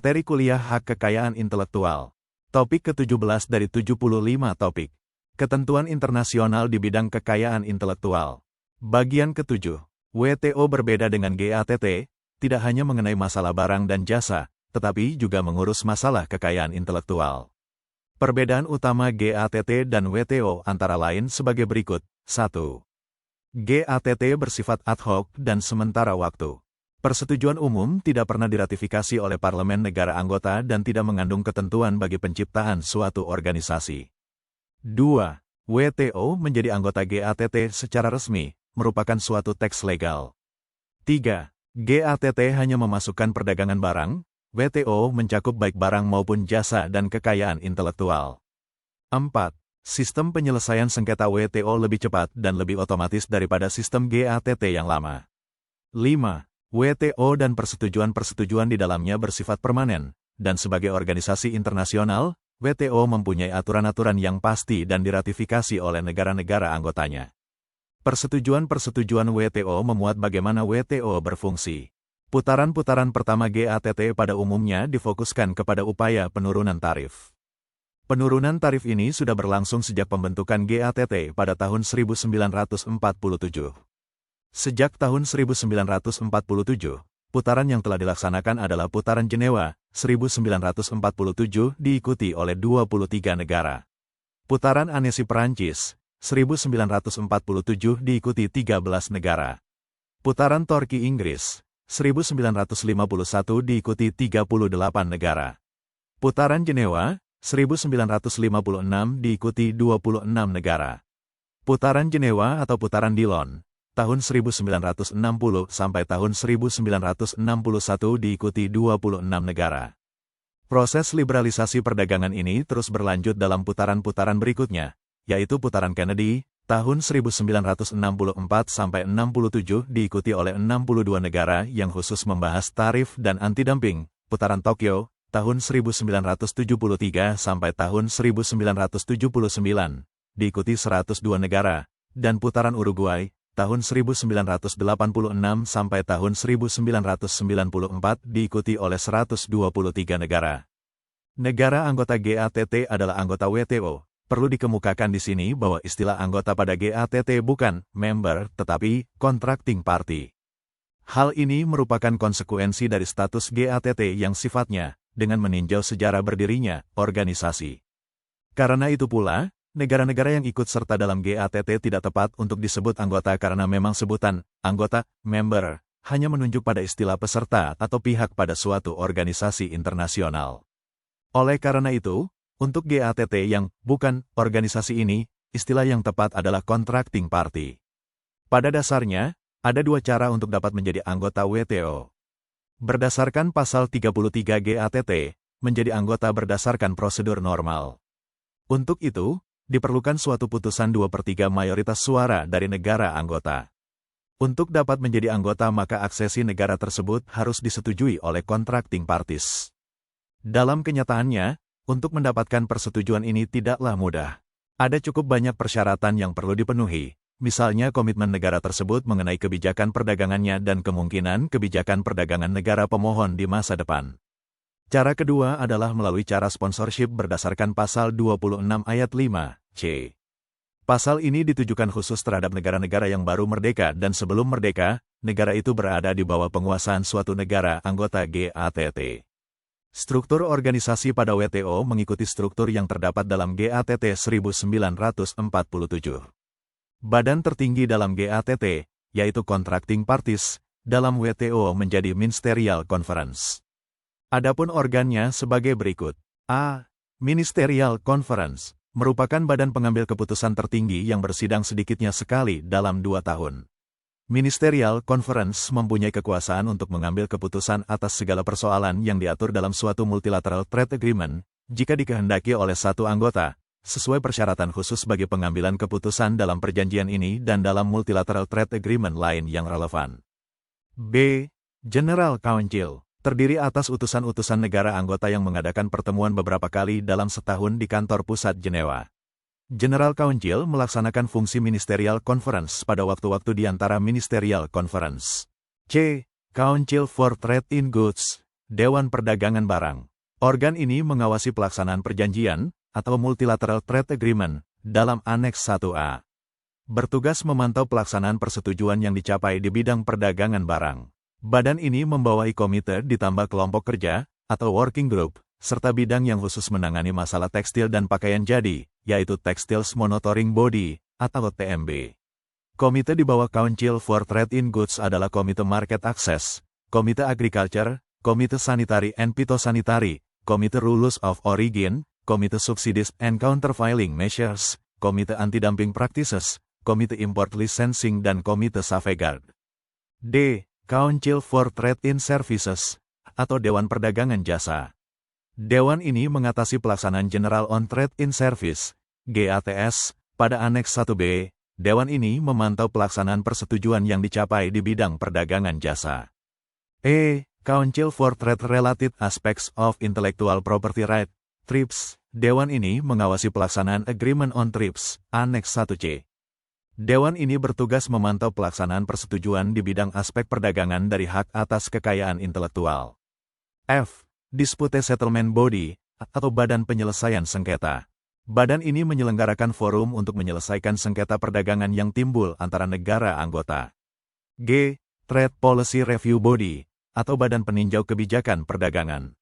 Materi kuliah Hak Kekayaan Intelektual. Topik ke-17 dari 75 topik. Ketentuan internasional di bidang kekayaan intelektual. Bagian ke-7. WTO berbeda dengan GATT, tidak hanya mengenai masalah barang dan jasa, tetapi juga mengurus masalah kekayaan intelektual. Perbedaan utama GATT dan WTO antara lain sebagai berikut. 1. GATT bersifat ad hoc dan sementara waktu. Persetujuan umum tidak pernah diratifikasi oleh parlemen negara anggota dan tidak mengandung ketentuan bagi penciptaan suatu organisasi. 2. WTO menjadi anggota GATT secara resmi, merupakan suatu teks legal. 3. GATT hanya memasukkan perdagangan barang, WTO mencakup baik barang maupun jasa dan kekayaan intelektual. 4. Sistem penyelesaian sengketa WTO lebih cepat dan lebih otomatis daripada sistem GATT yang lama. 5. WTO dan persetujuan-persetujuan di dalamnya bersifat permanen, dan sebagai organisasi internasional, WTO mempunyai aturan-aturan yang pasti dan diratifikasi oleh negara-negara anggotanya. Persetujuan-persetujuan WTO memuat bagaimana WTO berfungsi. Putaran-putaran pertama GATT pada umumnya difokuskan kepada upaya penurunan tarif. Penurunan tarif ini sudah berlangsung sejak pembentukan GATT pada tahun 1947. Sejak tahun 1947, putaran yang telah dilaksanakan adalah Putaran Jenewa, 1947 diikuti oleh 23 negara. Putaran Annecy Perancis, 1947 diikuti 13 negara. Putaran Torki Inggris, 1951 diikuti 38 negara. Putaran Jenewa, 1956 diikuti 26 negara. Putaran Jenewa atau Putaran Dillon, tahun 1960 sampai tahun 1961 diikuti 26 negara. Proses liberalisasi perdagangan ini terus berlanjut dalam putaran-putaran berikutnya, yaitu Putaran Kennedy, tahun 1964 sampai 67 diikuti oleh 62 negara yang khusus membahas tarif dan anti-dumping, Putaran Tokyo, tahun 1973 sampai tahun 1979, diikuti 102 negara, dan Putaran Uruguay, tahun 1986 sampai tahun 1994 diikuti oleh 123 negara. Negara anggota GATT adalah anggota WTO. Perlu dikemukakan di sini bahwa istilah anggota pada GATT bukan member tetapi contracting party. Hal ini merupakan konsekuensi dari status GATT yang sifatnya dengan meninjau sejarah berdirinya organisasi. Karena itu pula, negara-negara yang ikut serta dalam GATT tidak tepat untuk disebut anggota karena memang sebutan anggota, member, hanya menunjuk pada istilah peserta atau pihak pada suatu organisasi internasional. Oleh karena itu, untuk GATT yang bukan organisasi ini, istilah yang tepat adalah contracting party. Pada dasarnya, ada dua cara untuk dapat menjadi anggota WTO. Berdasarkan pasal 33 GATT, menjadi anggota berdasarkan prosedur normal. Untuk itu, diperlukan suatu putusan 2/3 mayoritas suara dari negara anggota. Untuk dapat menjadi anggota maka aksesi negara tersebut harus disetujui oleh contracting parties. Dalam kenyataannya, untuk mendapatkan persetujuan ini tidaklah mudah. Ada cukup banyak persyaratan yang perlu dipenuhi, misalnya komitmen negara tersebut mengenai kebijakan perdagangannya dan kemungkinan kebijakan perdagangan negara pemohon di masa depan. Cara kedua adalah melalui cara sponsorship berdasarkan pasal 26 ayat 5c. Pasal ini ditujukan khusus terhadap negara-negara yang baru merdeka dan sebelum merdeka, negara itu berada di bawah penguasaan suatu negara anggota GATT. Struktur organisasi pada WTO mengikuti struktur yang terdapat dalam GATT 1947. Badan tertinggi dalam GATT, yaitu Contracting Parties, dalam WTO menjadi Ministerial Conference. Adapun organnya sebagai berikut. A. Ministerial Conference, merupakan badan pengambil keputusan tertinggi yang bersidang sedikitnya sekali dalam 2 tahun. Ministerial Conference mempunyai kekuasaan untuk mengambil keputusan atas segala persoalan yang diatur dalam suatu multilateral trade agreement, jika dikehendaki oleh satu anggota, sesuai persyaratan khusus bagi pengambilan keputusan dalam perjanjian ini dan dalam multilateral trade agreement lain yang relevan. B. General Council, terdiri atas utusan-utusan negara anggota yang mengadakan pertemuan beberapa kali dalam setahun di kantor pusat Jenewa. General Council melaksanakan fungsi Ministerial Conference pada waktu-waktu di antara Ministerial Conference. C. Council for Trade in Goods, Dewan Perdagangan Barang. Organ ini mengawasi pelaksanaan perjanjian, atau Multilateral Trade Agreement, dalam Aneks 1A. Bertugas memantau pelaksanaan persetujuan yang dicapai di bidang perdagangan barang. Badan ini membawahi komite ditambah kelompok kerja, atau working group, serta bidang yang khusus menangani masalah tekstil dan pakaian jadi, yaitu Textiles Monitoring Body, atau TMB. Komite di bawah Council for Trade in Goods adalah Komite Market Access, Komite Agriculture, Komite Sanitary and Phytosanitary, Komite Rules of Origin, Komite Subsidies and Countervailing Measures, Komite Anti-Dumping Practices, Komite Import Licensing dan Komite Safeguard. D. Council for Trade in Services, atau Dewan Perdagangan Jasa. Dewan ini mengatasi pelaksanaan General on Trade in Service, GATS, pada Aneks 1B. Dewan ini memantau pelaksanaan persetujuan yang dicapai di bidang perdagangan jasa. E. Council for Trade-Related Aspects of Intellectual Property Right, TRIPS. Dewan ini mengawasi pelaksanaan Agreement on TRIPS, Aneks 1C. Dewan ini bertugas memantau pelaksanaan persetujuan di bidang aspek perdagangan dari hak atas kekayaan intelektual. F. Dispute Settlement Body, atau Badan Penyelesaian Sengketa. Badan ini menyelenggarakan forum untuk menyelesaikan sengketa perdagangan yang timbul antara negara anggota. G. Trade Policy Review Body, atau Badan Peninjau Kebijakan Perdagangan.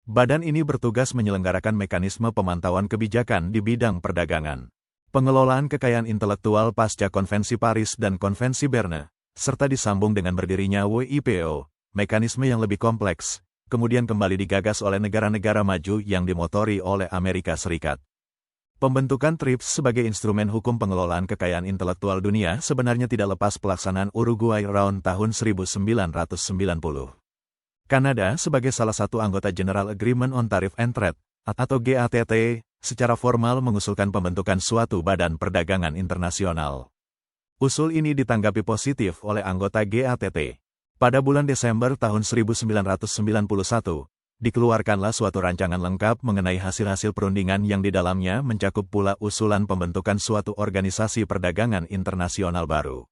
Badan ini bertugas menyelenggarakan mekanisme pemantauan kebijakan di bidang perdagangan. Pengelolaan kekayaan intelektual pasca Konvensi Paris dan Konvensi Berne, serta disambung dengan berdirinya WIPO, mekanisme yang lebih kompleks, kemudian kembali digagas oleh negara-negara maju yang dimotori oleh Amerika Serikat. Pembentukan TRIPS sebagai instrumen hukum pengelolaan kekayaan intelektual dunia sebenarnya tidak lepas pelaksanaan Uruguay Round tahun 1990. Kanada sebagai salah satu anggota General Agreement on Tariff and Trade, atau GATT, secara formal mengusulkan pembentukan suatu badan perdagangan internasional. Usul ini ditanggapi positif oleh anggota GATT. Pada bulan Desember tahun 1991, dikeluarkanlah suatu rancangan lengkap mengenai hasil-hasil perundingan yang di dalamnya mencakup pula usulan pembentukan suatu organisasi perdagangan internasional baru.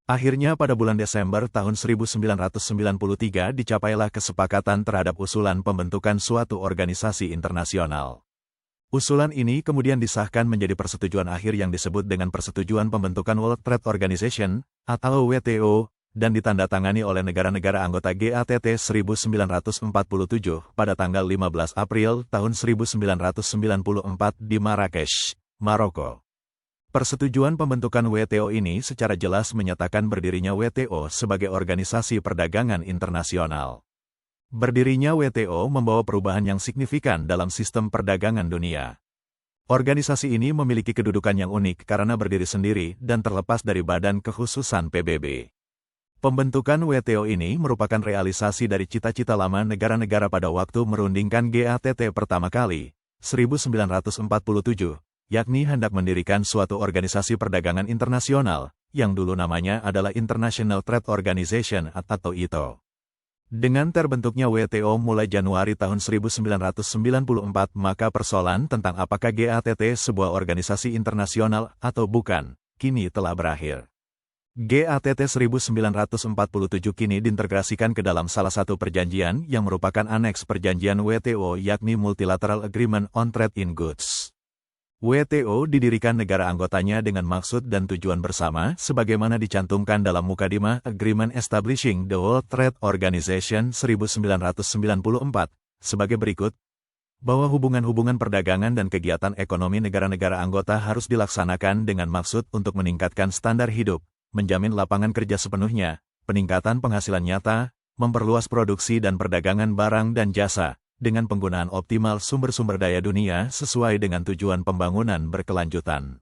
Akhirnya pada bulan Desember tahun 1993 dicapailah kesepakatan terhadap usulan pembentukan suatu organisasi internasional. Usulan ini kemudian disahkan menjadi persetujuan akhir yang disebut dengan Persetujuan Pembentukan World Trade Organization, atau WTO, dan ditandatangani oleh negara-negara anggota GATT 1947 pada tanggal 15 April tahun 1994 di Marrakesh, Maroko. Persetujuan pembentukan WTO ini secara jelas menyatakan berdirinya WTO sebagai organisasi perdagangan internasional. Berdirinya WTO membawa perubahan yang signifikan dalam sistem perdagangan dunia. Organisasi ini memiliki kedudukan yang unik karena berdiri sendiri dan terlepas dari badan kekhususan PBB. Pembentukan WTO ini merupakan realisasi dari cita-cita lama negara-negara pada waktu merundingkan GATT pertama kali, 1947, yakni hendak mendirikan suatu organisasi perdagangan internasional, yang dulu namanya adalah International Trade Organization atau ITO. Dengan terbentuknya WTO mulai Januari tahun 1994, maka persoalan tentang apakah GATT sebuah organisasi internasional atau bukan, kini telah berakhir. GATT 1947 kini diintegrasikan ke dalam salah satu perjanjian yang merupakan aneks perjanjian WTO yakni Multilateral Agreement on Trade in Goods. WTO didirikan negara anggotanya dengan maksud dan tujuan bersama sebagaimana dicantumkan dalam Mukadimah Agreement Establishing the World Trade Organization 1994 sebagai berikut, bahwa hubungan-hubungan perdagangan dan kegiatan ekonomi negara-negara anggota harus dilaksanakan dengan maksud untuk meningkatkan standar hidup, menjamin lapangan kerja sepenuhnya, peningkatan penghasilan nyata, memperluas produksi dan perdagangan barang dan jasa, dengan penggunaan optimal sumber-sumber daya dunia sesuai dengan tujuan pembangunan berkelanjutan.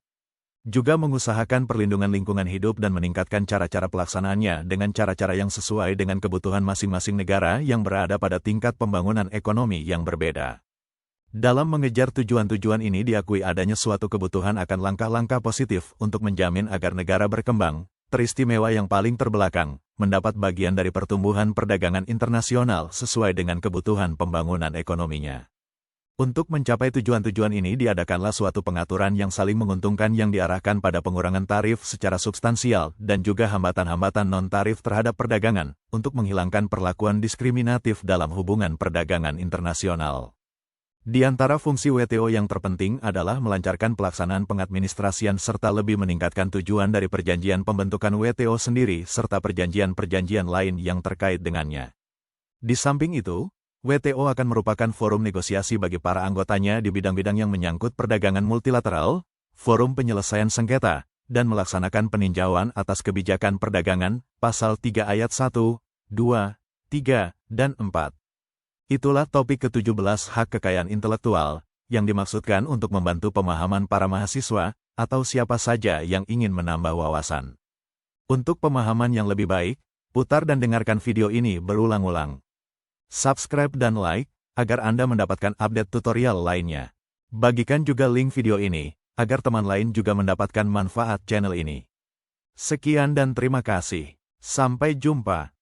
Juga mengusahakan perlindungan lingkungan hidup dan meningkatkan cara-cara pelaksanaannya dengan cara-cara yang sesuai dengan kebutuhan masing-masing negara yang berada pada tingkat pembangunan ekonomi yang berbeda. Dalam mengejar tujuan-tujuan ini diakui adanya suatu kebutuhan akan langkah-langkah positif untuk menjamin agar negara berkembang, teristimewa yang paling terbelakang, mendapat bagian dari pertumbuhan perdagangan internasional sesuai dengan kebutuhan pembangunan ekonominya. Untuk mencapai tujuan-tujuan ini diadakanlah suatu pengaturan yang saling menguntungkan yang diarahkan pada pengurangan tarif secara substansial dan juga hambatan-hambatan non-tarif terhadap perdagangan, untuk menghilangkan perlakuan diskriminatif dalam hubungan perdagangan internasional. Di antara fungsi WTO yang terpenting adalah melancarkan pelaksanaan pengadministrasian serta lebih meningkatkan tujuan dari perjanjian pembentukan WTO sendiri serta perjanjian-perjanjian lain yang terkait dengannya. Di samping itu, WTO akan merupakan forum negosiasi bagi para anggotanya di bidang-bidang yang menyangkut perdagangan multilateral, forum penyelesaian sengketa, dan melaksanakan peninjauan atas kebijakan perdagangan, pasal 3 ayat 1, 2, 3, dan 4. Itulah topik ke-17 hak kekayaan intelektual, yang dimaksudkan untuk membantu pemahaman para mahasiswa, atau siapa saja yang ingin menambah wawasan. Untuk pemahaman yang lebih baik, putar dan dengarkan video ini berulang-ulang. Subscribe dan like, agar Anda mendapatkan update tutorial lainnya. Bagikan juga link video ini, agar teman lain juga mendapatkan manfaat channel ini. Sekian dan terima kasih. Sampai jumpa.